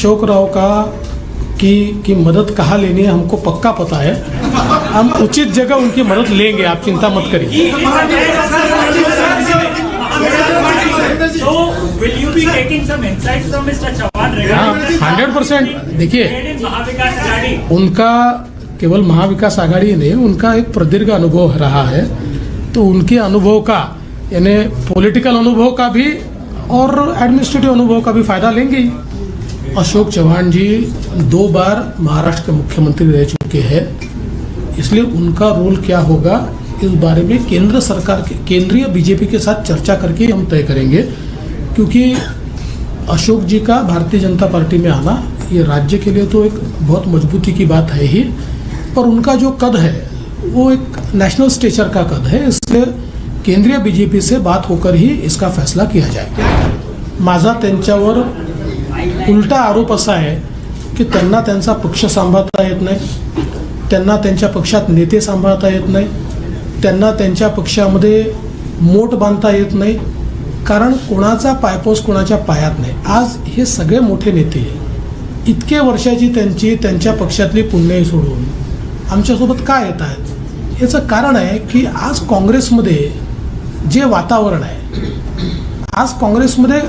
अशोक राव का की मदद कहाँ लेनी है हमको पक्का पता है। हम उचित जगह उनकी मदद लेंगे, आप चिंता मत करिए। So, will you be taking some insights from Mr. Chauhan regarding 100%। देखिए, महाविकास आघाड़ी? उनका केवल महाविकास आघाड़ी नहीं, उनका एक प्रदीर्घ अनुभव रहा है, तो उनके अनुभव का यानी पॉलिटिकल अनुभव का भी और एडमिनिस्ट्रेटिव अनुभव का भी फायदा लेंगे ही। अशोक चौहान जी 2 बार महाराष्ट्र के मुख्यमंत्री रह चुके हैं, इसलिए उनका रोल क्या होगा इस बारे में केंद्र सरकार के केंद्रीय बीजेपी के साथ चर्चा करके हम तय करेंगे, क्योंकि अशोक जी का भारतीय जनता पार्टी में आना ये राज्य के लिए तो एक बहुत मजबूती की बात है ही, पर उनका जो कद है वो एक नेशनल स्टेचर का कद है, इसलिए केंद्रीय बीजेपी से बात होकर ही इसका फैसला किया जाएगा। माझा त्यांच्यावर उलटा आरोप असा आहे की त्यांना त्यांचा पक्ष सांभाळता येत नाही, त्यांना त्यांच्या पक्षात नेते सांभाळता येत नाही, त्यांना त्यांच्या पक्षामध्ये मोठ बांधता येत नाही, कारण कोणाचा पायपोस कोणाच्या पायात नाही। आज हे सगळे मोठे नेते इतके वर्षाची त्यांच्या पक्षातली पुण्य सोडून आमच्यासोबत का येत आहेत, याचं कारण आहे की आज काँग्रेसमध्ये जे वातावरण आहे, आज काँग्रेसमध्ये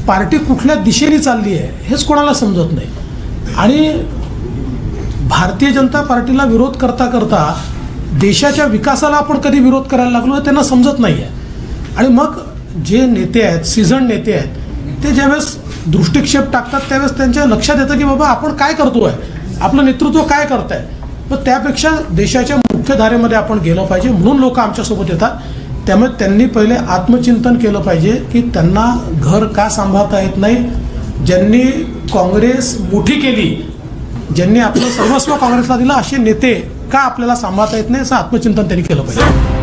पार्टी कुठल्या दिशेने चालली आहे हेच कोणाला समजत नाही, आणि भारतीय जनता पार्टीला विरोध करता करता देशाच्या विकासाला आपण कधी विरोध करायला लागलो हे त्यांना समजत नाही आहे। आणि मग जे नेते आहेत, सीझन नेते आहेत, ते ज्यावेळेस दृष्टिक्षेप टाकतात त्यावेळेस त्यांच्या लक्षात येतं की बाबा आपण काय करतो आहे, आपलं नेतृत्व काय करत आहे, मग त्यापेक्षा देशाच्या मुख्य धारेमध्ये आपण गेलं पाहिजे, म्हणून लोक आमच्यासोबत येतात। त्यामुळे त्यांनी पहिले आत्मचिंतन केलं पाहिजे की त्यांना घर का सांभाळता येत नाही, ज्यांनी काँग्रेस मोठी केली, ज्यांनी आपलं सर्वस्व काँग्रेसला दिलं, असे नेते का आपल्याला सांभाळता येत नाही, असं आत्मचिंतन त्यांनी केलं पाहिजे।